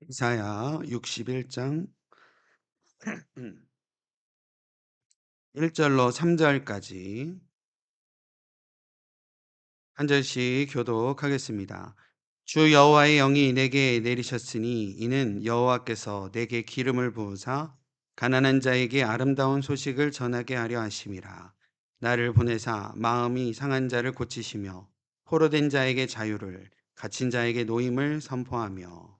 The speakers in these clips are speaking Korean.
이사야 61장 1절로 3절까지 한 절씩 교독하겠습니다. 주 여호와의 영이 내게 내리셨으니 이는 여호와께서 내게 기름을 부으사 가난한 자에게 아름다운 소식을 전하게 하려 하심이라. 나를 보내사 마음이 상한 자를 고치시며 포로된 자에게 자유를 갇힌 자에게 노임을 선포하며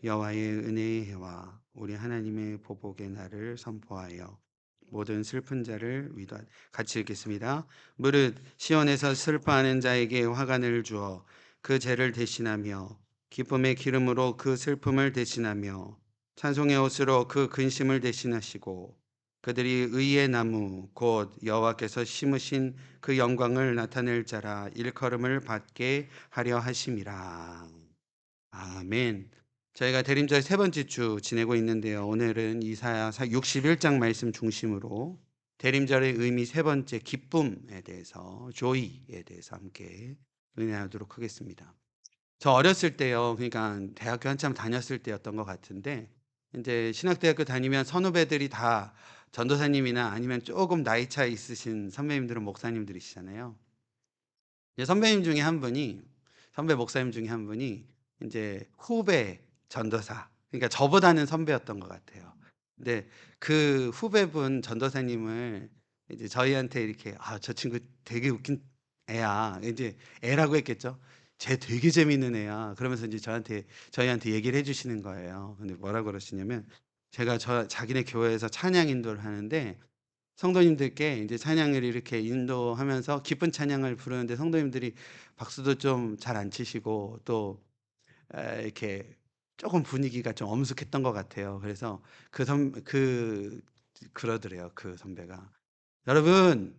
여호와의 은혜의 해와 우리 하나님의 보복의 날을 선포하여 모든 슬픈 자를 위로하 같이 읽겠습니다. 무릇 시온에서 슬퍼하는 자에게 화관을 주어 그 죄를 대신하며 기쁨의 기름으로 그 슬픔을 대신하며 찬송의 옷으로 그 근심을 대신하시고 그들이 의의 나무 곧 여호와께서 심으신 그 영광을 나타낼 자라 일컬음을 받게 하려 하심이라. 아멘. 저희가 대림절 세 번째 주 지내고 있는데요. 오늘은 이사야 61장 말씀 중심으로 대림절의 의미 세 번째 기쁨에 대해서 조이에 대해서 함께 은혜하도록 하겠습니다. 저 어렸을 때요. 그러니까 대학교 한참 다녔을 때였던 것 같은데 이제 신학대학교 다니면 선후배들이 다 전도사님이나 아니면 조금 나이 차 있으신 선배님들은 목사님들이시잖아요. 이제 선배 목사님 중에 한 분이 이제 후배 전도사, 그러니까 저보다는 선배였던 것 같아요. 근데 그 후배분 전도사님을 이제 저희한테 이렇게 저 친구 되게 웃긴 애야. 이제 애라고 했겠죠. 쟤 되게 재밌는 애야. 그러면서 이제 저희한테 얘기를 해주시는 거예요. 근데 뭐라고 그러시냐면 제가 자기네 교회에서 찬양 인도를 하는데 성도님들께 이제 찬양을 이렇게 인도하면서 기쁜 찬양을 부르는데 성도님들이 박수도 좀 잘 안 치시고 또 이렇게 조금 분위기가 좀 엄숙했던 것 같아요. 그래서 그러더래요. 그 선배가. 여러분,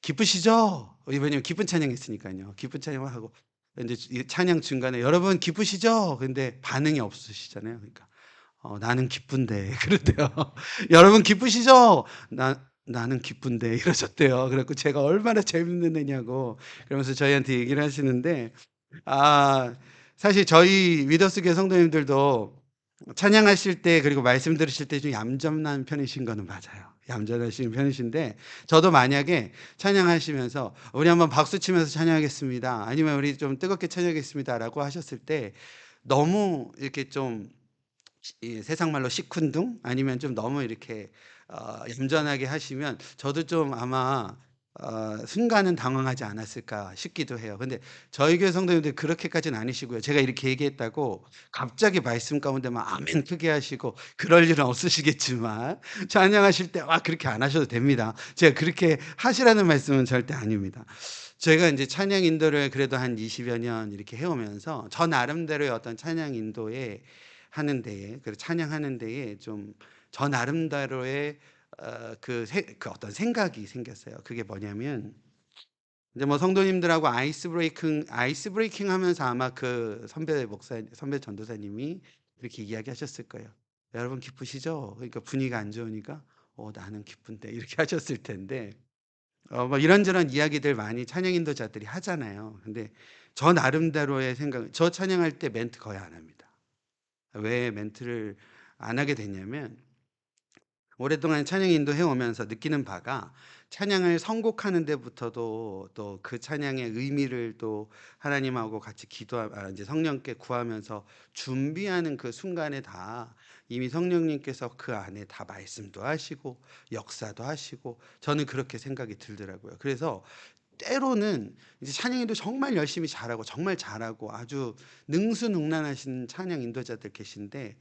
기쁘시죠? 왜냐면 기쁜 찬양 했으니까요. 기쁜 찬양을 하고, 이제 찬양 중간에 여러분 기쁘시죠? 근데 반응이 없으시잖아요. 그러니까, 나는 기쁜데. 그러대요. 여러분 기쁘시죠? 나는 기쁜데. 이러셨대요. 그래갖고 제가 얼마나 재밌는 애냐고. 그러면서 저희한테 얘기를 하시는데, 아, 사실 저희 위더스교 성도님들도 찬양하실 때 그리고 말씀 들으실 때 좀 얌전한 편이신 거는 맞아요. 얌전하신 편이신데 저도 만약에 찬양하시면서 우리 한번 박수 치면서 찬양하겠습니다. 아니면 우리 좀 뜨겁게 찬양하겠습니다라고 하셨을 때 너무 이렇게 좀 세상 말로 시큰둥 아니면 좀 너무 이렇게 얌전하게 하시면 저도 좀 아마 순간은 당황하지 않았을까 싶기도 해요. 근데 저희 교회 성도님들 그렇게까지는 아니시고요. 제가 이렇게 얘기했다고 갑자기 말씀 가운데 막 아멘 크게 하시고 그럴 일은 없으시겠지만 찬양하실 때 그렇게 안 하셔도 됩니다. 제가 그렇게 하시라는 말씀은 절대 아닙니다. 제가 이제 찬양 인도를 그래도 한 20여 년 이렇게 해오면서 저 나름대로의 어떤 찬양 인도에 하는 데에 찬양하는 데에 좀 저 나름대로의 그 어떤 생각이 생겼어요. 그게 뭐냐면 이제 뭐 성도님들하고 아이스 브레이킹 하면서 아마 그 선배 전도사님이 이렇게 이야기하셨을 거예요. "여러분 기쁘시죠?" 그러니까 분위기가 안 좋으니까 나는 기쁜데." 이렇게 하셨을 텐데 뭐 이런저런 이야기들 많이 찬양 인도자들이 하잖아요. 근데 저 나름대로의 생각 저 찬양할 때 멘트 거의 안 합니다. 왜 멘트를 안 하게 됐냐면 오랫동안 찬양 인도해 오면서 느끼는 바가 찬양을 선곡하는 데부터도 또 그 찬양의 의미를 또 하나님하고 같이 이제 성령께 구하면서 준비하는 그 순간에 다 이미 성령님께서 그 안에 다 말씀도 하시고 역사도 하시고 저는 그렇게 생각이 들더라고요. 그래서 때로는 이제 찬양 인도 정말 열심히 잘하고 정말 잘하고 아주 능수능란하신 찬양 인도자들 계신데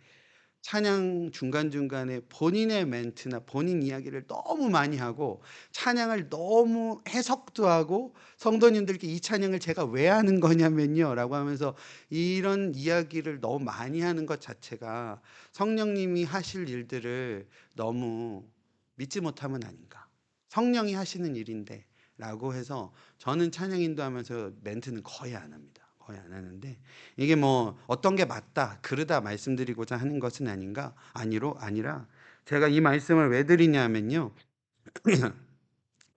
찬양 중간중간에 본인의 멘트나 본인 이야기를 너무 많이 하고 찬양을 너무 해석도 하고 성도님들께 "이 찬양을 제가 왜 하는 거냐면요." 라고 하면서 이런 이야기를 너무 많이 하는 것 자체가 성령님이 하실 일들을 너무 믿지 못함은 아닌가. 성령이 하시는 일인데 라고 해서 저는 찬양 인도하면서 멘트는 거의 안 합니다. 거의 안 하는데 이게 뭐 어떤 게 맞다, 그르다 말씀드리고자 하는 것은 아니라 제가 이 말씀을 왜 드리냐면요.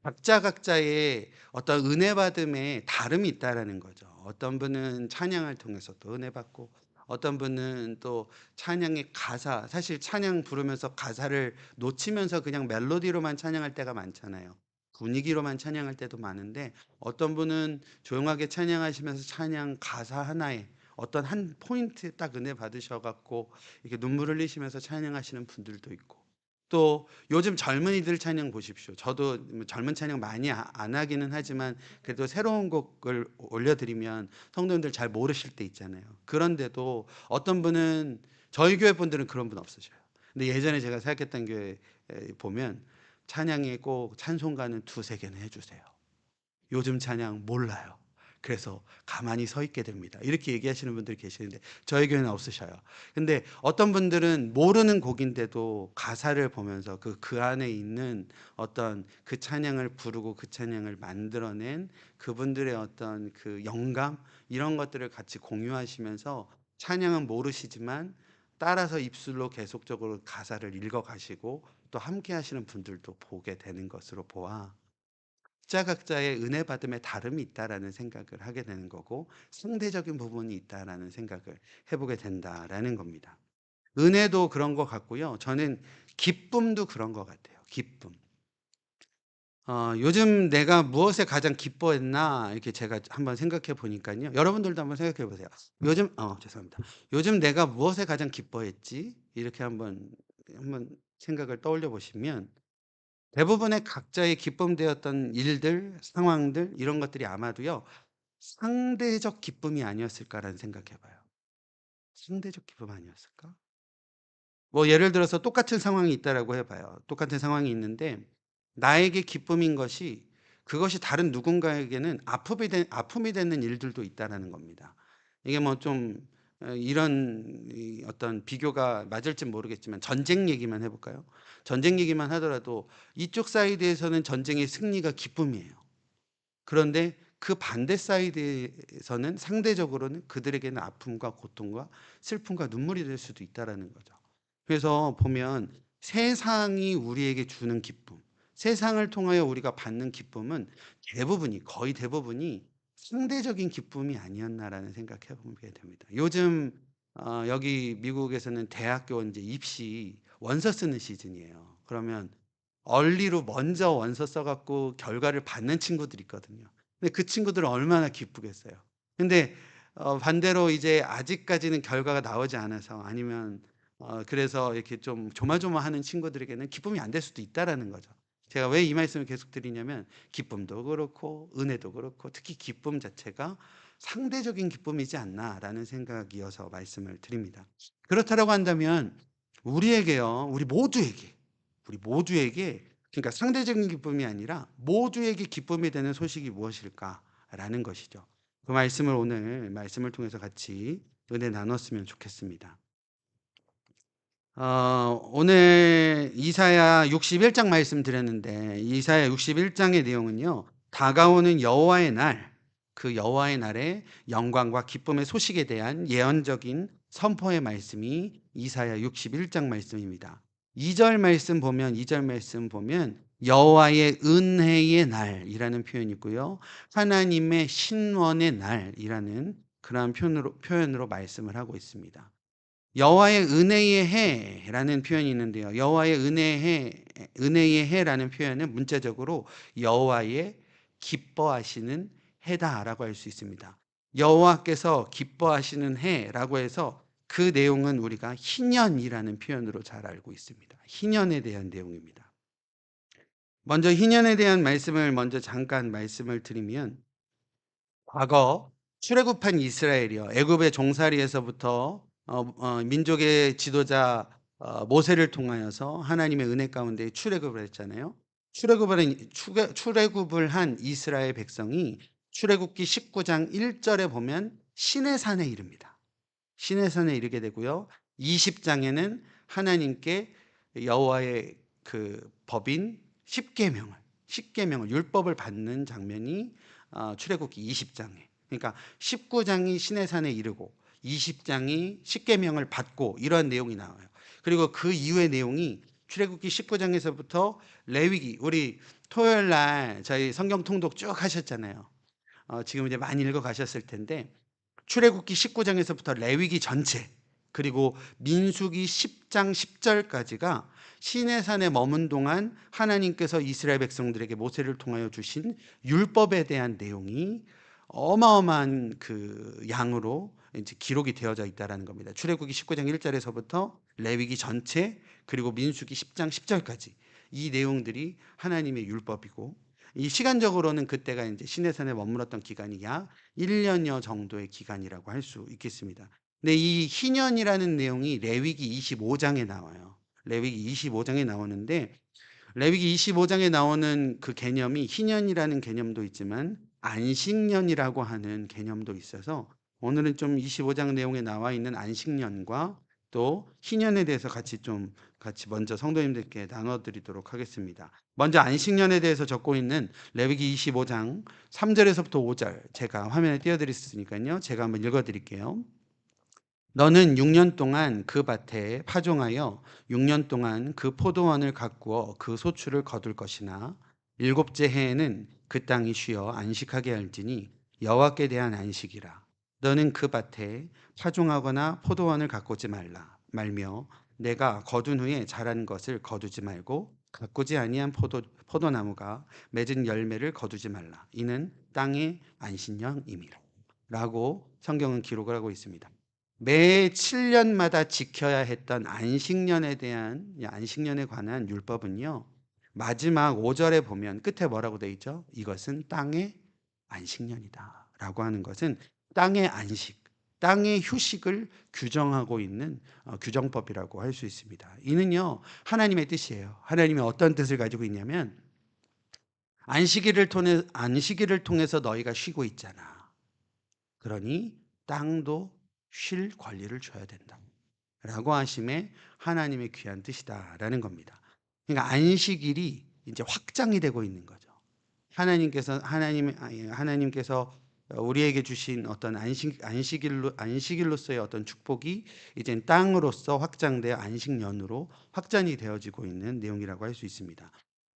각자의 어떤 은혜 받음에 다름이 있다라는 거죠. 어떤 분은 찬양을 통해서 또 은혜 받고 어떤 분은 또 찬양의 가사, 사실 찬양 부르면서 가사를 놓치면서 그냥 멜로디로만 찬양할 때가 많잖아요. 분위기로만 찬양할 때도 많은데 어떤 분은 조용하게 찬양하시면서 찬양 가사 하나에 어떤 한 포인트에 딱 은혜 받으셔 갖고 이렇게 눈물 흘리시면서 찬양하시는 분들도 있고, 또 요즘 젊은이들 찬양 보십시오. 저도 뭐 젊은 찬양 많이 안 하기는 하지만 그래도 새로운 곡을 올려드리면 성도님들 잘 모르실 때 있잖아요. 그런데도 어떤 분은, 저희 교회 분들은 그런 분 없으셔요. 근데 예전에 제가 사역했던 교회 보면 찬양에 꼭 찬송가는 두세 개는 해주세요. 요즘 찬양 몰라요. 그래서 가만히 서 있게 됩니다. 이렇게 얘기하시는 분들이 계시는데 저희 교회는 없으셔요. 근데 어떤 분들은 모르는 곡인데도 가사를 보면서 그 안에 있는 어떤 그 찬양을 부르고 그 찬양을 만들어낸 그분들의 어떤 그 영감, 이런 것들을 같이 공유하시면서 찬양은 모르시지만 따라서 입술로 계속적으로 가사를 읽어 가시고 또 함께 하시는 분들도 보게 되는 것으로 보아 각자 각자의 은혜 받음에 다름이 있다라는 생각을 하게 되는 거고, 상대적인 부분이 있다라는 생각을 해보게 된다라는 겁니다. 은혜도 그런 것 같고요. 저는 기쁨도 그런 것 같아요. 기쁨. 요즘 내가 무엇에 가장 기뻐했나 이렇게 제가 한번 생각해 보니까요. 여러분들도 한번 생각해 보세요. 요즘 죄송합니다. 요즘 내가 무엇에 가장 기뻐했지? 이렇게 한번 생각을 떠올려 보시면 대부분의 각자의 기쁨되었던 일들, 상황들, 이런 것들이 아마도요, 상대적 기쁨이 아니었을까라는 생각해 봐요. 상대적 기쁨 아니었을까? 뭐 예를 들어서 똑같은 상황이 있다라고 해 봐요. 똑같은 상황이 있는데 나에게 기쁨인 것이, 그것이 다른 누군가에게는 아픔이 되는 일들도 있다라는 겁니다. 이게 뭐 좀 이런 어떤 비교가 맞을진 모르겠지만 전쟁 얘기만 해 볼까요? 전쟁 얘기만 하더라도 이쪽 사이드에서는 전쟁의 승리가 기쁨이에요. 그런데 그 반대 사이드에서는 상대적으로는 그들에게는 아픔과 고통과 슬픔과 눈물이 될 수도 있다라는 거죠. 그래서 보면 세상이 우리에게 주는 기쁨, 세상을 통하여 우리가 받는 기쁨은 거의 대부분이 상대적인 기쁨이 아니었나라는 생각해 보게 됩니다. 요즘 여기 미국에서는 대학교 이제 입시 원서 쓰는 시즌이에요. 그러면 얼리로 먼저 원서 써 갖고 결과를 받는 친구들이 있거든요. 근데 그 친구들은 얼마나 기쁘겠어요. 근데 반대로 이제 아직까지는 결과가 나오지 않아서, 아니면 그래서 이렇게 좀 조마조마하는 친구들에게는 기쁨이 안 될 수도 있다라는 거죠. 제가 왜 이 말씀을 계속 드리냐면 기쁨도 그렇고 은혜도 그렇고 특히 기쁨 자체가 상대적인 기쁨이지 않나라는 생각이어서 말씀을 드립니다. 그렇다라고 한다면 우리에게요, 우리 모두에게, 그러니까 상대적인 기쁨이 아니라 모두에게 기쁨이 되는 소식이 무엇일까라는 것이죠. 그 말씀을 오늘 말씀을 통해서 같이 은혜 나눴으면 좋겠습니다. 오늘 이사야 61장 말씀 드렸는데, 이사야 61장의 내용은요, 다가오는 여호와의 날, 그 여호와의 날의 영광과 기쁨의 소식에 대한 예언적인 선포의 말씀이 이사야 61장 말씀입니다. 2절 말씀 보면 여호와의 은혜의 날이라는 표현이 있고요, 하나님의 신원의 날이라는 그러한 표현으로 말씀을 하고 있습니다. 여호와의 은혜의 해라는 표현이 있는데요. 여호와의 은혜의 해라는 표현은 문자적으로 여호와의 기뻐하시는 해다라고 할 수 있습니다. 여호와께서 기뻐하시는 해라고 해서 그 내용은 우리가 희년이라는 표현으로 잘 알고 있습니다. 희년에 대한 내용입니다. 먼저 희년에 대한 말씀을 먼저 잠깐 말씀을 드리면, 과거 출애굽한 이스라엘이요, 애굽의 종살이에서부터 민족의 지도자 모세를 통하여서 하나님의 은혜 가운데 출애굽을 했잖아요. 출애굽을 한 이스라엘 백성이 출애굽기 19장 1절에 보면 시내산에 이릅니다. 시내산에 이르게 되고요, 20장에는 하나님께 여호와의 그 법인 십계명을 율법을 받는 장면이 출애굽기 20장에, 그러니까 19장이 시내산에 이르고 20장이 십계명을 받고 이러한 내용이 나와요. 그리고 그 이후의 내용이 출애굽기 19장에서부터 레위기, 우리 토요일 날 저희 성경 통독 쭉 하셨잖아요. 지금 이제 많이 읽어 가셨을 텐데 출애굽기 19장에서부터 레위기 전체, 그리고 민수기 10장 10절까지가 시내산에 머문 동안 하나님께서 이스라엘 백성들에게 모세를 통하여 주신 율법에 대한 내용이 어마어마한 그 양으로 이제 기록이 되어져 있다라는 겁니다. 출애굽기 19장 1절에서부터 레위기 전체, 그리고 민수기 10장 10절까지 이 내용들이 하나님의 율법이고, 이 시간적으로는 그때가 이제 시내산에 머물렀던 기간이 약 1년여 정도의 기간이라고 할 수 있겠습니다. 근데 이 희년이라는 내용이 레위기 25장에 나와요. 레위기 25장에 나오는데, 레위기 25장에 나오는 그 개념이 희년이라는 개념도 있지만 안식년이라고 하는 개념도 있어서, 오늘은 좀 25장 내용에 나와 있는 안식년과 또 희년에 대해서 같이 먼저 성도님들께 나눠드리도록 하겠습니다. 먼저 안식년에 대해서 적고 있는 레위기 25장 3절에서부터 5절 제가 화면에 띄워드렸으니까요. 제가 한번 읽어드릴게요. 너는 6년 동안 그 밭에 파종하여 6년 동안 그 포도원을 가꾸어 그 소출을 거둘 것이나, 일곱째 해에는 그 땅이 쉬어 안식하게 할지니 여호와께 대한 안식이라. 너는 그 밭에 파종하거나 포도원을 가꾸지 말며 내가 거둔 후에 자란 것을 거두지 말고 가꾸지 아니한 포도나무가 맺은 열매를 거두지 말라. 이는 땅의 안식년임이라. 라고 성경은 기록을 하고 있습니다. 매 7년마다 지켜야 했던 안식년에 관한 율법은요, 마지막 5절에 보면 끝에 뭐라고 돼 있죠? 이것은 땅의 안식년이다 라고 하는 것은 땅의 안식, 땅의 휴식을 규정하고 있는 규정법이라고 할 수 있습니다. 이는요, 하나님의 뜻이에요. 하나님이 어떤 뜻을 가지고 있냐면, 안식일을 통해서 너희가 쉬고 있잖아. 그러니 땅도 쉴 권리를 줘야 된다 라고 하심에 하나님의 귀한 뜻이다라는 겁니다. 그러니까 안식일이 이제 확장이 되고 있는 거죠. 하나님께서 우리에게 주신 어떤 안식일로서의 어떤 축복이 이제 땅으로서 확장되어 안식년으로 확장이 되어지고 있는 내용이라고 할 수 있습니다.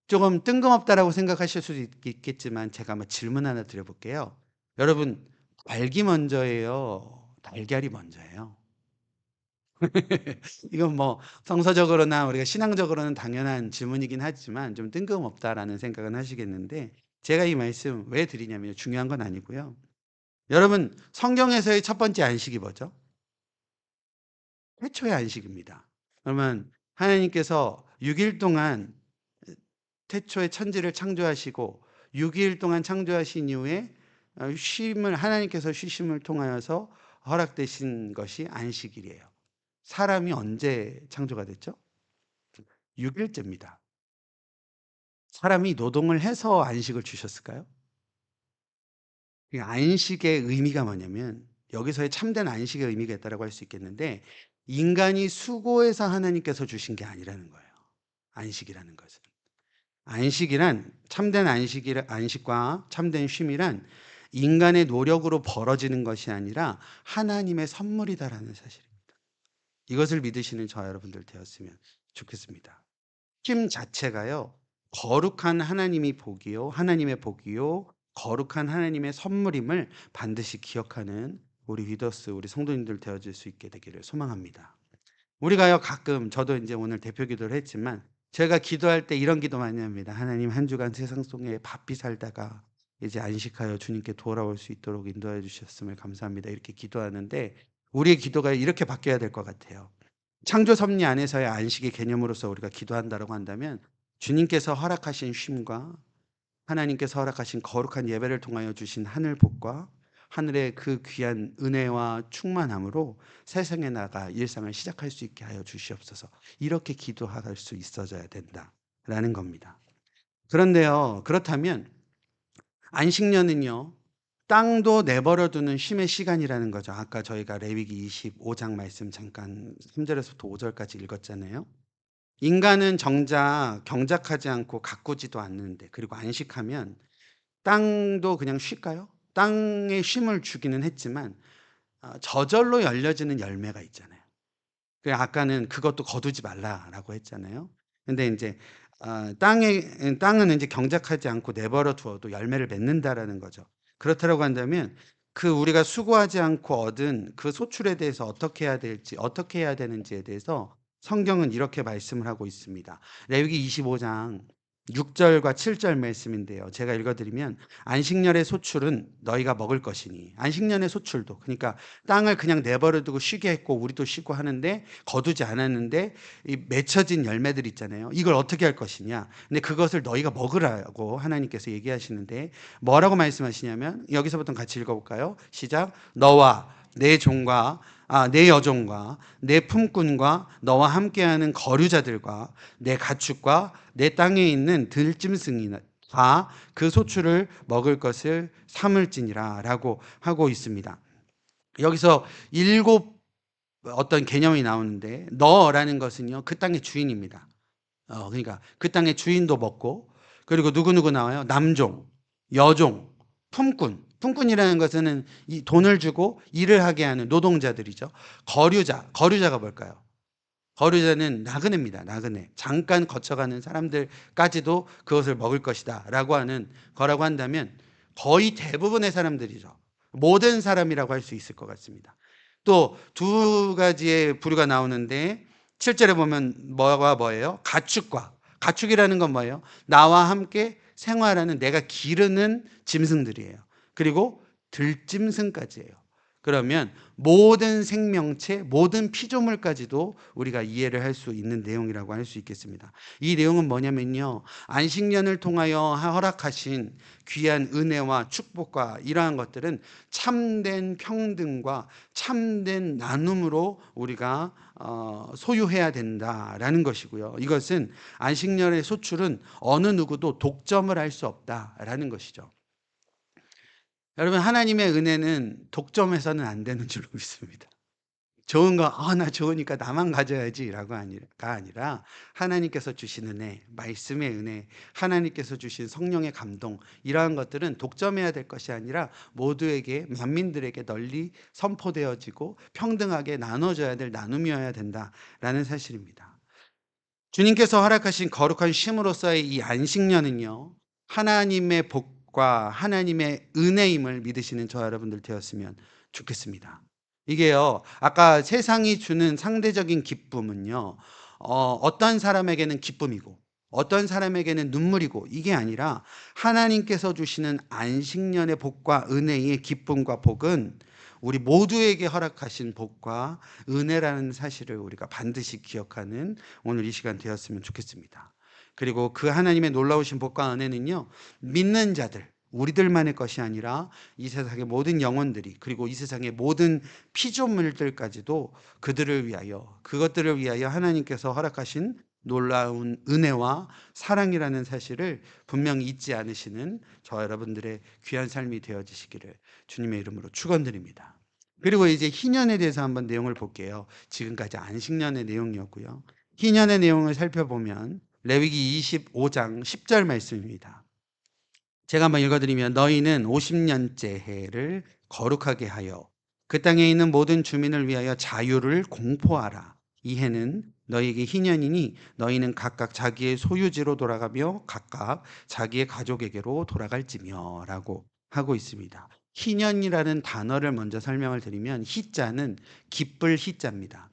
조금 뜬금없다라고 생각하실 수도 있겠지만 제가 한번 질문 하나 드려볼게요. 여러분, 닭이 먼저예요? 달걀이 먼저예요? 이건 뭐 성서적으로나 우리가 신앙적으로는 당연한 질문이긴 하지만 좀 뜬금없다라는 생각은 하시겠는데, 제가 이 말씀 왜 드리냐면 중요한 건 아니고요. 여러분, 성경에서의 첫 번째 안식이 뭐죠? 태초의 안식입니다. 그러면 하나님께서 6일 동안 태초에 천지를 창조하시고 6일 동안 창조하신 이후에 하나님께서 쉬심을 통하여서 허락되신 것이 안식일이에요. 사람이 언제 창조가 됐죠? 6일째입니다. 사람이 노동을 해서 안식을 주셨을까요? 안식의 의미가 뭐냐면, 여기서의 참된 안식의 의미가 있다고 할 수 있겠는데, 인간이 수고해서 하나님께서 주신 게 아니라는 거예요. 안식이라는 것은. 참된 안식과 참된 쉼이란 인간의 노력으로 벌어지는 것이 아니라 하나님의 선물이다라는 사실입니다. 이것을 믿으시는 저 여러분들 되었으면 좋겠습니다. 쉼 자체가요, 거룩한 하나님의 복이요, 거룩한 하나님의 선물임을 반드시 기억하는 우리 성도님들 되어질 수 있게 되기를 소망합니다. 우리가요, 가끔 저도 이제 오늘 대표 기도를 했지만 제가 기도할 때 이런 기도 많이 합니다. 하나님, 한 주간 세상 속에 바삐 살다가 이제 안식하여 주님께 돌아올 수 있도록 인도해 주셨음을 감사합니다. 이렇게 기도하는데, 우리의 기도가 이렇게 바뀌어야 될 것 같아요. 창조 섭리 안에서의 안식의 개념으로서 우리가 기도한다라고 한다면, 주님께서 허락하신 쉼과 하나님께서 허락하신 거룩한 예배를 통하여 주신 하늘 복과 하늘의 그 귀한 은혜와 충만함으로 세상에 나가 일상을 시작할 수 있게 하여 주시옵소서. 이렇게 기도할 수 있어져야 된다라는 겁니다. 그런데요, 그렇다면 안식년은요, 땅도 내버려 두는 쉼의 시간이라는 거죠. 아까 저희가 레위기 25장 말씀 잠깐 3절에서부터 5절까지 읽었잖아요. 인간은 정작 경작하지 않고 가꾸지도 않는데, 그리고 안식하면 땅도 그냥 쉴까요? 땅에 쉼을 주기는 했지만 저절로 열려지는 열매가 있잖아요. 아까는 그것도 거두지 말라라고 했잖아요. 근데 이제 땅은 이제 경작하지 않고 내버려 두어도 열매를 맺는다라는 거죠. 그렇다고 한다면 그 우리가 수고하지 않고 얻은 그 소출에 대해서 어떻게 해야 될지, 어떻게 해야 되는지에 대해서 성경은 이렇게 말씀을 하고 있습니다. 레위기 25장 6절과 7절 말씀인데요. 제가 읽어드리면 안식년의 소출은 너희가 먹을 것이니, 안식년의 소출도, 그러니까 땅을 그냥 내버려 두고 쉬게 했고 우리도 쉬고 하는데 거두지 않았는데 이 맺혀진 열매들 있잖아요. 이걸 어떻게 할 것이냐. 근데 그것을 너희가 먹으라고 하나님께서 얘기하시는데 뭐라고 말씀하시냐면, 여기서부터 같이 읽어볼까요? 시작. 너와 내 종과 내 여종과 내 품꾼과 너와 함께하는 거류자들과 내 가축과 내 땅에 있는 들짐승이나 다 그 소출을 먹을 것을 삼을지니라 라고 하고 있습니다. 여기서 일곱 어떤 개념이 나오는데, 너라는 것은요 그 땅의 주인입니다. 그러니까 그 땅의 주인도 먹고, 그리고 누구누구 나와요? 남종, 여종, 품꾼. 품꾼이라는 것은 이 돈을 주고 일을 하게 하는 노동자들이죠. 거류자, 거류자가 뭘까요? 거류자는 나그네입니다. 나그네. 잠깐 거쳐가는 사람들까지도 그것을 먹을 것이다 라고 하는 거라고 한다면 거의 대부분의 사람들이죠. 모든 사람이라고 할 수 있을 것 같습니다. 또 두 가지의 부류가 나오는데 7절에 보면 뭐가 뭐예요? 가축과. 가축이라는 건 뭐예요? 나와 함께 생활하는, 내가 기르는 짐승들이에요. 그리고 들짐승까지예요. 그러면 모든 생명체, 모든 피조물까지도 우리가 이해를 할 수 있는 내용이라고 할 수 있겠습니다. 이 내용은 뭐냐면요, 안식년을 통하여 허락하신 귀한 은혜와 축복과 이러한 것들은 참된 평등과 참된 나눔으로 우리가 소유해야 된다라는 것이고요. 이것은 안식년의 소출은 어느 누구도 독점을 할 수 없다라는 것이죠. 여러분, 하나님의 은혜는 독점해서는 안 되는 줄로 믿습니다. 좋은 거, 나 좋으니까 나만 가져야지라고 아니라 하나님께서 주신 은혜, 말씀의 은혜, 하나님께서 주신 성령의 감동, 이러한 것들은 독점해야 될 것이 아니라 모두에게, 만민들에게 널리 선포되어지고 평등하게 나눠져야 될 나눔이어야 된다라는 사실입니다. 주님께서 허락하신 거룩한 쉼으로서의 이 안식년은요, 하나님의 복과 하나님의 은혜임을 믿으시는 저 여러분들 되었으면 좋겠습니다. 이게요, 아까 세상이 주는 상대적인 기쁨은요, 어떤 사람에게는 기쁨이고 어떤 사람에게는 눈물이고, 이게 아니라 하나님께서 주시는 안식년의 복과 은혜의 기쁨과 복은 우리 모두에게 허락하신 복과 은혜라는 사실을 우리가 반드시 기억하는 오늘 이 시간 되었으면 좋겠습니다. 그리고 그 하나님의 놀라우신 복과 은혜는요, 믿는 자들, 우리들만의 것이 아니라 이 세상의 모든 영혼들이, 그리고 이 세상의 모든 피조물들까지도 그것들을 위하여 하나님께서 허락하신 놀라운 은혜와 사랑이라는 사실을 분명히 잊지 않으시는 저 여러분들의 귀한 삶이 되어지시기를 주님의 이름으로 축원드립니다. 그리고 이제 희년에 대해서 한번 내용을 볼게요. 지금까지 안식년의 내용이었고요. 희년의 내용을 살펴보면 레위기 25장 10절 말씀입니다. 제가 한번 읽어드리면, 너희는 50년째 해를 거룩하게 하여 그 땅에 있는 모든 주민을 위하여 자유를 공포하라. 이 해는 너희에게 희년이니 너희는 각각 자기의 소유지로 돌아가며 각각 자기의 가족에게로 돌아갈지며 라고 하고 있습니다. 희년이라는 단어를 먼저 설명을 드리면, 희자는 기쁠 희자입니다.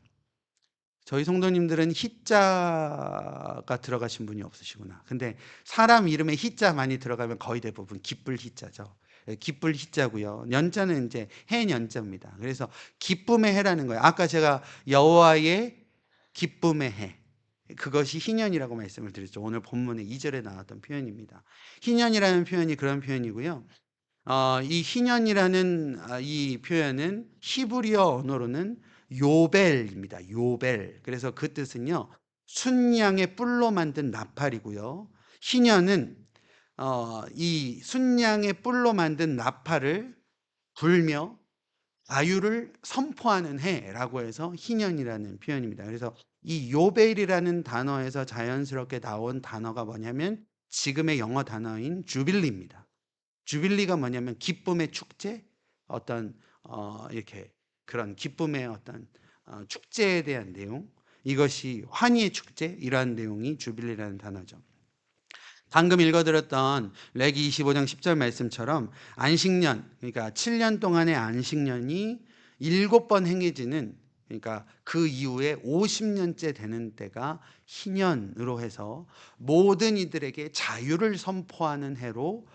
저희 성도님들은 희자가 들어가신 분이 없으시구나. 근데 사람 이름에 희자 많이 들어가면 거의 대부분 기쁠 희자죠. 기쁠 희자고요. 년자는 이제 해년자입니다. 그래서 기쁨의 해라는 거예요. 아까 제가 여호와의 기쁨의 해, 그것이 희년이라고 말씀을 드렸죠. 오늘 본문의 2절에 나왔던 표현입니다. 희년이라는 표현이 그런 표현이고요. 이 희년이라는 이 표현은 히브리어 언어로는 요벨입니다. 요벨. 그래서 그 뜻은요, 순양의 뿔로 만든 나팔이고요. 희년은 이 순양의 뿔로 만든 나팔을 불며 자유를 선포하는 해라고 해서 희년이라는 표현입니다. 그래서 이 요벨이라는 단어에서 자연스럽게 나온 단어가 뭐냐면 지금의 영어 단어인 주빌리입니다. 주빌리가 뭐냐면 기쁨의 축제, 어떤 이렇게 그런 기쁨의 어떤 축제에 대한 내용, 이것이 환희의 축제, 이러한 내용이 주빌리라는 단어죠. 방금 읽어드렸던 레기 25장 10절 말씀처럼 안식년, 그러니까 7년 동안의 안식년이 7번 행해지는, 그러니까 그 이후에 50년째 되는 때가 희년으로 해서 모든 이들에게 자유를 선포하는 해로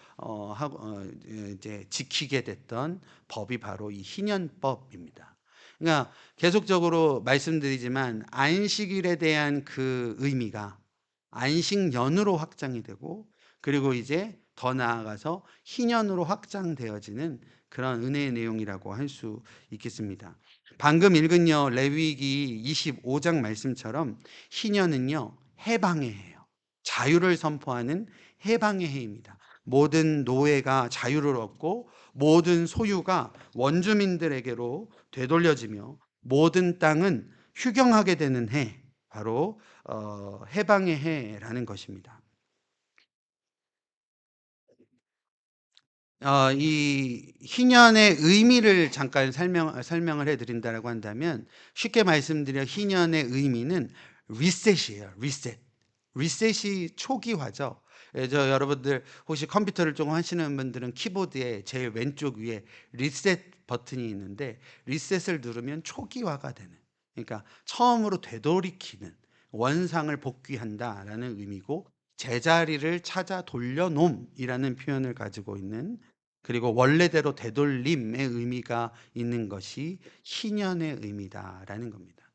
이제 지키게 됐던 법이 바로 이 희년법입니다. 그러니까 계속적으로 말씀드리지만 안식일에 대한 그 의미가 안식년으로 확장이 되고, 그리고 이제 더 나아가서 희년으로 확장되어지는 그런 은혜의 내용이라고 할 수 있겠습니다. 방금 읽은요 레위기 25장 말씀처럼 희년은요 해방의 해예요. 자유를 선포하는 해방의 해입니다. 모든 노예가 자유를 얻고 모든 소유가 원주민들에게로 되돌려지며 모든 땅은 휴경하게 되는 해, 바로 해방의 해라는 것입니다. 이 희년의 의미를 잠깐 설명을 해드린다라고 한다면, 쉽게 말씀드려 희년의 의미는 리셋이에요. 리셋. 리셋이 초기화죠. 여러분들 혹시 컴퓨터를 조금 하시는 분들은 키보드에 제일 왼쪽 위에 리셋 버튼이 있는데, 리셋을 누르면 초기화가 되는, 그러니까 처음으로 되돌이키는, 원상을 복귀한다라는 의미고, 제자리를 찾아 돌려놈이라는 표현을 가지고 있는, 그리고 원래대로 되돌림의 의미가 있는 것이 희년의 의미다라는 겁니다.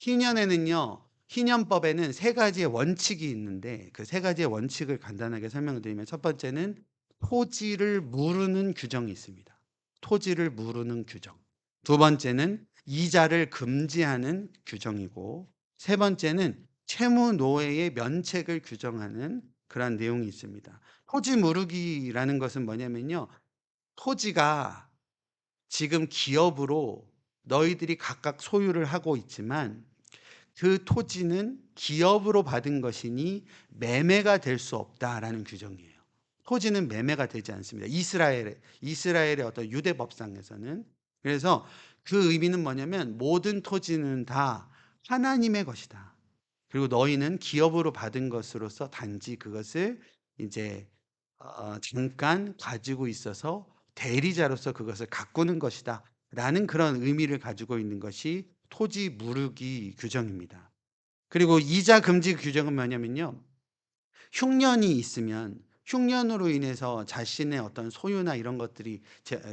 희년에는요, 희년법에는 세 가지의 원칙이 있는데, 그 세 가지의 원칙을 간단하게 설명을 드리면, 첫 번째는 토지를 무르는 규정이 있습니다. 토지를 무르는 규정. 두 번째는 이자를 금지하는 규정이고, 세 번째는 채무 노예의 면책을 규정하는 그러한 내용이 있습니다. 토지 무르기라는 것은 뭐냐면요, 토지가 지금 기업으로 너희들이 각각 소유를 하고 있지만, 그 토지는 기업으로 받은 것이니 매매가 될 수 없다라는 규정이에요. 토지는 매매가 되지 않습니다. 이스라엘의 어떤 유대 법상에서는. 그래서 그 의미는 뭐냐면, 모든 토지는 다 하나님의 것이다. 그리고 너희는 기업으로 받은 것으로서 단지 그것을 이제 잠깐 가지고 있어서 대리자로서 그것을 가꾸는 것이다 라는 그런 의미를 가지고 있는 것이 토지 무르기 규정입니다. 그리고 이자 금지 규정은 뭐냐면요, 흉년이 있으면 흉년으로 인해서 자신의 어떤 소유나 이런 것들이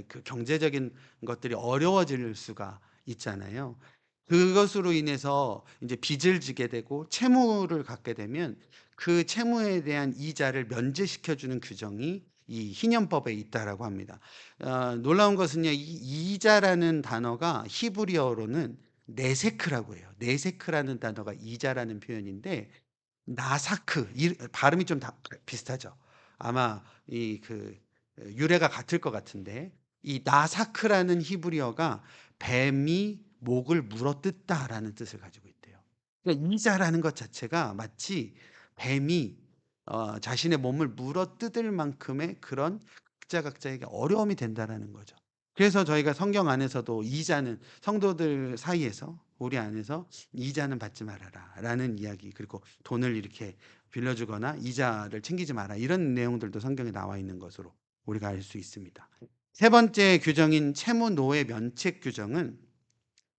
그 경제적인 것들이 어려워질 수가 있잖아요. 그것으로 인해서 이제 빚을 지게 되고 채무를 갖게 되면 그 채무에 대한 이자를 면제시켜 주는 규정이 이 희년법에 있다라고 합니다. 놀라운 것은요, 이 이자라는 단어가 히브리어로는 네세크라고 해요. 네세크라는 단어가 이자라는 표현인데, 나사크, 발음이 좀 비슷하죠. 아마 이 유래가 같을 것 같은데, 이 나사크라는 히브리어가 뱀이 목을 물어뜯다라는 뜻을 가지고 있대요. 그러니까 이자라는 것 자체가 마치 뱀이 자신의 몸을 물어뜯을 만큼의 그런 각자에게 어려움이 된다라는 거죠. 그래서 저희가 성경 안에서도 이자는, 성도들 사이에서 우리 안에서 이자는 받지 말아라라는 이야기, 그리고 돈을 이렇게 빌려주거나 이자를 챙기지 마라, 이런 내용들도 성경에 나와 있는 것으로 우리가 알 수 있습니다. 세 번째 규정인 채무 노예 면책 규정은,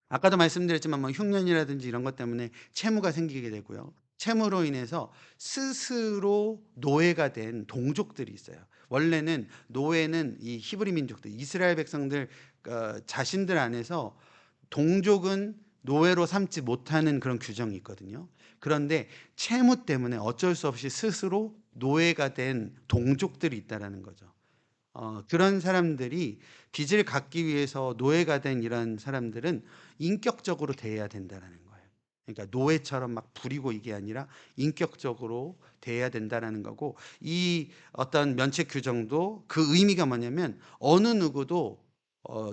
아까도 말씀드렸지만 뭐 흉년이라든지 이런 것 때문에 채무가 생기게 되고요. 채무로 인해서 스스로 노예가 된 동족들이 있어요. 원래는 노예는 이 히브리 민족들, 이스라엘 백성들 자신들 안에서 동족은 노예로 삼지 못하는 그런 규정이 있거든요. 그런데 채무 때문에 어쩔 수 없이 스스로 노예가 된 동족들이 있다라는 거죠. 그런 사람들이, 빚을 갚기 위해서 노예가 된 이런 사람들은 인격적으로 대해야 된다라는 거예요. 그러니까 노예처럼 막 부리고 이게 아니라 인격적으로 대해야 된다라는 거고, 이 어떤 면책 규정도 그 의미가 뭐냐면, 어느 누구도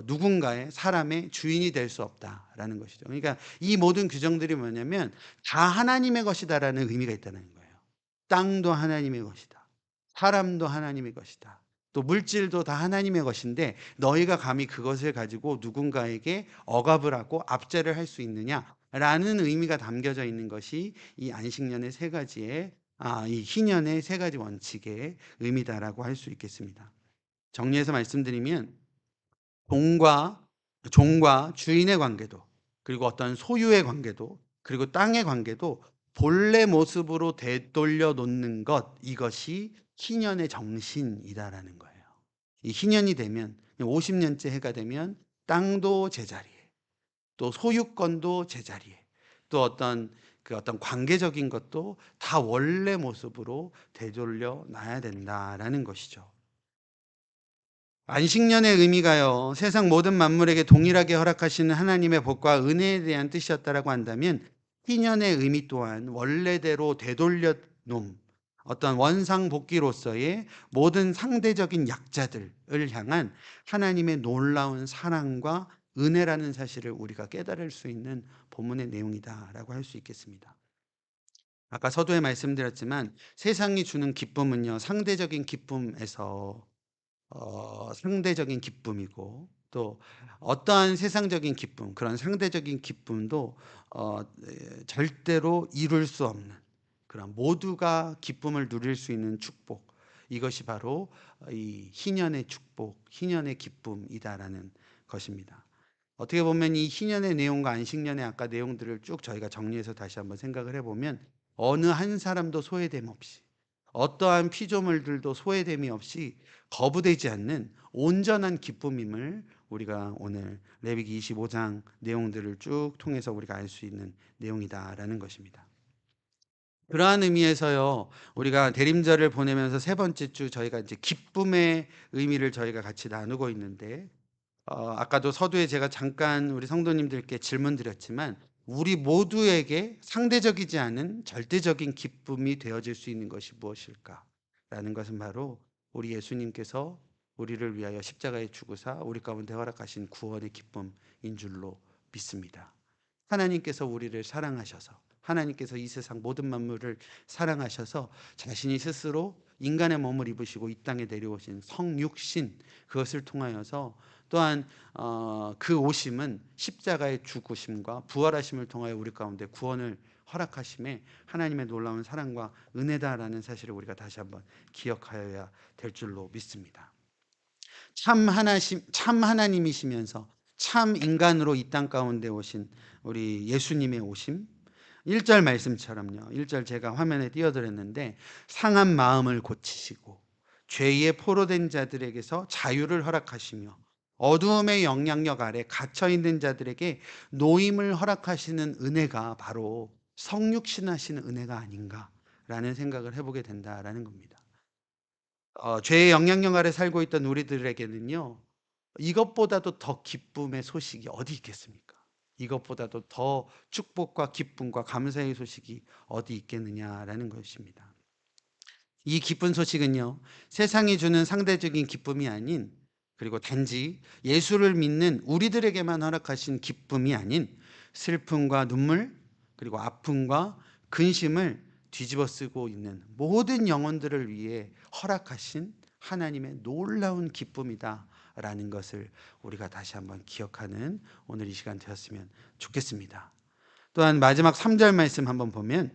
누군가의 사람의 주인이 될 수 없다라는 것이죠. 그러니까 이 모든 규정들이 뭐냐면 다 하나님의 것이다라는 의미가 있다는 거예요. 땅도 하나님의 것이다. 사람도 하나님의 것이다. 또 물질도 다 하나님의 것인데, 너희가 감히 그것을 가지고 누군가에게 억압을 하고 압제를 할 수 있느냐라는 의미가 담겨져 있는 것이 이 안식년의 세 가지의 이 희년의 세 가지 원칙의 의미다라고 할 수 있겠습니다. 정리해서 말씀드리면 종과 종과 주인의 관계도, 그리고 어떤 소유의 관계도, 그리고 땅의 관계도 본래 모습으로 되돌려 놓는 것, 이것이 희년의 정신이다라는 거예요. 이 희년이 되면 50년째 해가 되면 땅도 제자리에, 또 소유권도 제자리에, 또 어떤 관계적인 것도 다 원래 모습으로 되돌려 놔야 된다라는 것이죠. 안식년의 의미가요, 세상 모든 만물에게 동일하게 허락하시는 하나님의 복과 은혜에 대한 뜻이었다라고 한다면, 희년의 의미 또한 원래대로 되돌려 놓음, 어떤 원상복귀로서의 모든 상대적인 약자들을 향한 하나님의 놀라운 사랑과 은혜라는 사실을 우리가 깨달을 수 있는 본문의 내용이다라고 할 수 있겠습니다. 아까 서두에 말씀드렸지만 세상이 주는 기쁨은요, 상대적인 기쁨이고, 또 어떠한 세상적인 기쁨, 그런 상대적인 기쁨도 절대로 이룰 수 없는, 그런 모두가 기쁨을 누릴 수 있는 축복, 이것이 바로 이 희년의 축복, 희년의 기쁨이다라는 것입니다. 어떻게 보면 이 희년의 내용과 안식년의 아까 내용들을 쭉 저희가 정리해서 다시 한번 생각을 해보면, 어느 한 사람도 소외됨 없이, 어떠한 피조물들도 소외됨이 없이 거부되지 않는 온전한 기쁨임을 우리가 오늘 레위기 25장 내용들을 쭉 통해서 우리가 알 수 있는 내용이다라는 것입니다. 그러한 의미에서요, 우리가 대림절을 보내면서 세 번째 주 저희가 이제 기쁨의 의미를 저희가 같이 나누고 있는데, 아까도 서두에 제가 잠깐 우리 성도님들께 질문 드렸지만, 우리 모두에게 상대적이지 않은 절대적인 기쁨이 되어질 수 있는 것이 무엇일까? 라는 것은 바로 우리 예수님께서 우리를 위하여 십자가에 죽으사 우리 가운데 허락하신 구원의 기쁨인 줄로 믿습니다. 하나님께서 우리를 사랑하셔서, 하나님께서 이 세상 모든 만물을 사랑하셔서 자신이 스스로 인간의 몸을 입으시고 이 땅에 내려오신 성육신, 그것을 통하여서 또한 그 오심은 십자가의 죽으심과 부활하심을 통하여 우리 가운데 구원을 허락하심에 하나님의 놀라운 사랑과 은혜다라는 사실을 우리가 다시 한번 기억하여야 될 줄로 믿습니다. 참 하나님이시면서 참 인간으로 이 땅 가운데 오신 우리 예수님의 오심, 1절 말씀처럼요. 1절 제가 화면에 띄워드렸는데, 상한 마음을 고치시고 죄에 포로된 자들에게서 자유를 허락하시며 어두움의 영향력 아래 갇혀 있는 자들에게 노임을 허락하시는 은혜가 바로 성육신하시는 은혜가 아닌가라는 생각을 해보게 된다라는 겁니다. 죄의 영향력 아래 살고 있던 우리들에게는요, 이것보다도 더 기쁨의 소식이 어디 있겠습니까? 이것보다도 더 축복과 기쁨과 감사의 소식이 어디 있겠느냐라는 것입니다. 이 기쁜 소식은요, 세상이 주는 상대적인 기쁨이 아닌, 그리고 단지 예수를 믿는 우리들에게만 허락하신 기쁨이 아닌, 슬픔과 눈물, 그리고 아픔과 근심을 뒤집어 쓰고 있는 모든 영혼들을 위해 허락하신 하나님의 놀라운 기쁨이다라는 것을 우리가 다시 한번 기억하는 오늘 이 시간 되었으면 좋겠습니다. 또한 마지막 3절 말씀 한번 보면,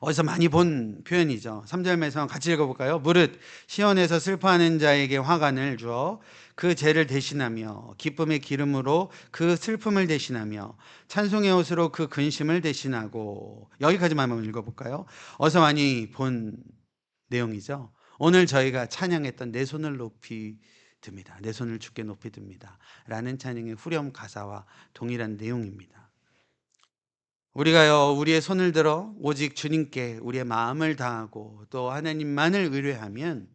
어디서 많이 본 표현이죠. 3절 말씀 같이 읽어볼까요? 무릇 시온에서 슬퍼하는 자에게 화관을 주어 그 죄를 대신하며 기쁨의 기름으로 그 슬픔을 대신하며 찬송의 옷으로 그 근심을 대신하고, 여기까지만 한번 읽어볼까요? 어디서 많이 본 내용이죠. 오늘 저희가 찬양했던 내 손을 높이 듭니다, 내 손을 주께 높이 듭니다 라는 찬양의 후렴 가사와 동일한 내용입니다. 우리가요, 우리의 손을 들어 오직 주님께 우리의 마음을 다하고 또 하나님만을 의뢰하면,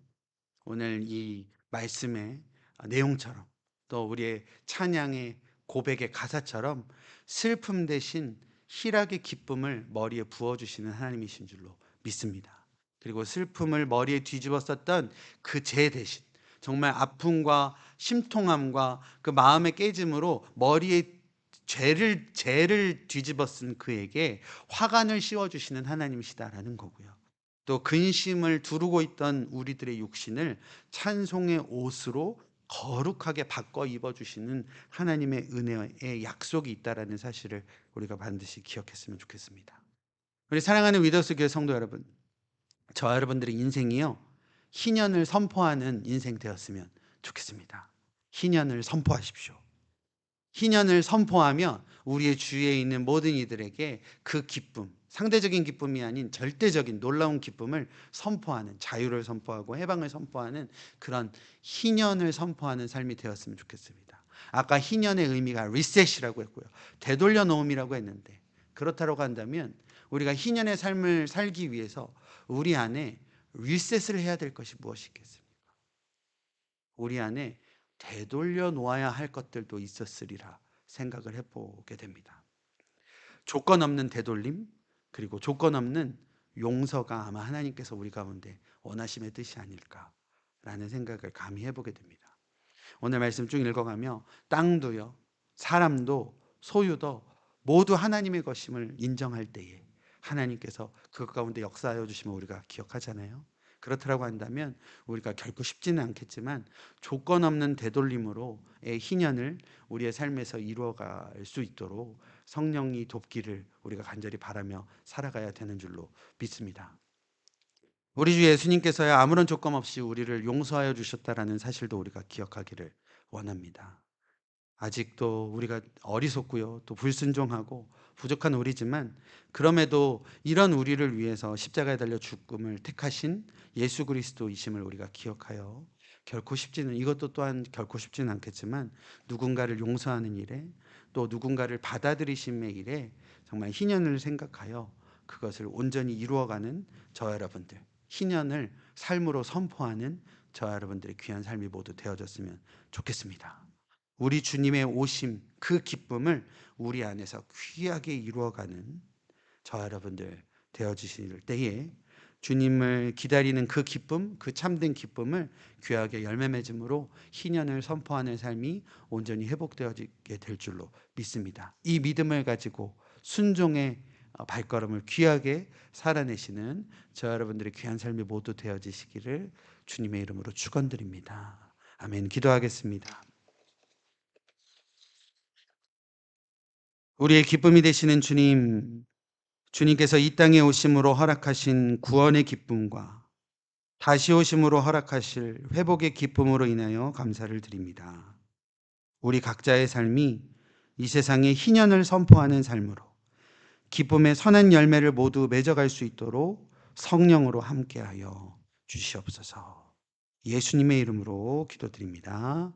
오늘 이 말씀의 내용처럼, 또 우리의 찬양의 고백의 가사처럼 슬픔 대신 희락의 기쁨을 머리에 부어주시는 하나님이신 줄로 믿습니다. 그리고 슬픔을 머리에 뒤집어 썼던 그 죄 대신, 정말 아픔과 심통함과 그 마음의 깨짐으로 머리에 죄를 뒤집어 쓴 그에게 화관을 씌워주시는 하나님이시다라는 거고요. 또 근심을 두르고 있던 우리들의 육신을 찬송의 옷으로 거룩하게 바꿔 입어주시는 하나님의 은혜의 약속이 있다라는 사실을 우리가 반드시 기억했으면 좋겠습니다. 우리 사랑하는 위더스 교회 성도 여러분, 저와 여러분들의 인생이요, 희년을 선포하는 인생 되었으면 좋겠습니다. 희년을 선포하십시오. 희년을 선포하며 우리의 주위에 있는 모든 이들에게 그 기쁨, 상대적인 기쁨이 아닌 절대적인 놀라운 기쁨을 선포하는, 자유를 선포하고 해방을 선포하는 그런 희년을 선포하는 삶이 되었으면 좋겠습니다. 아까 희년의 의미가 리셋이라고 했고요, 되돌려 놓음이라고 했는데, 그렇다고 한다면 우리가 희년의 삶을 살기 위해서 우리 안에 리셋을 해야 될 것이 무엇이겠습니까? 우리 안에 되돌려 놓아야 할 것들도 있었으리라 생각을 해보게 됩니다. 조건 없는 되돌림, 그리고 조건 없는 용서가 아마 하나님께서 우리 가운데 원하심의 뜻이 아닐까라는 생각을 감히 해보게 됩니다. 오늘 말씀 쭉 읽어가며 땅도요, 사람도, 소유도 모두 하나님의 것임을 인정할 때에 하나님께서 그것 가운데 역사하여 주시면 우리가 기억하잖아요. 그렇다고 한다면 우리가 결코 쉽지는 않겠지만 조건 없는 되돌림으로의 희년을 우리의 삶에서 이루어갈 수 있도록 성령이 돕기를 우리가 간절히 바라며 살아가야 되는 줄로 믿습니다. 우리 주 예수님께서야 아무런 조건 없이 우리를 용서하여 주셨다라는 사실도 우리가 기억하기를 원합니다. 아직도 우리가 어리석고요, 또 불순종하고 부족한 우리지만, 그럼에도 이런 우리를 위해서 십자가에 달려 죽음을 택하신 예수 그리스도이심을 우리가 기억하여 결코 쉽지는, 이것도 또한 결코 쉽지는 않겠지만 누군가를 용서하는 일에, 또 누군가를 받아들이심의 일에 정말 희년을 생각하여 그것을 온전히 이루어가는 저와 여러분들, 희년을 삶으로 선포하는 저와 여러분들의 귀한 삶이 모두 되어졌으면 좋겠습니다. 우리 주님의 오심, 그 기쁨을 우리 안에서 귀하게 이루어가는 저와 여러분들 되어지실 때에 주님을 기다리는 그 기쁨, 그 참된 기쁨을 귀하게 열매 맺음으로 희년을 선포하는 삶이 온전히 회복되어지게 될 줄로 믿습니다. 이 믿음을 가지고 순종의 발걸음을 귀하게 살아내시는 저 여러분들의 귀한 삶이 모두 되어지시기를 주님의 이름으로 축원드립니다. 아멘. 기도하겠습니다. 우리의 기쁨이 되시는 주님, 주님께서 이 땅에 오심으로 허락하신 구원의 기쁨과 다시 오심으로 허락하실 회복의 기쁨으로 인하여 감사를 드립니다. 우리 각자의 삶이 이 세상에 희년을 선포하는 삶으로 기쁨의 선한 열매를 모두 맺어갈 수 있도록 성령으로 함께하여 주시옵소서. 예수님의 이름으로 기도드립니다.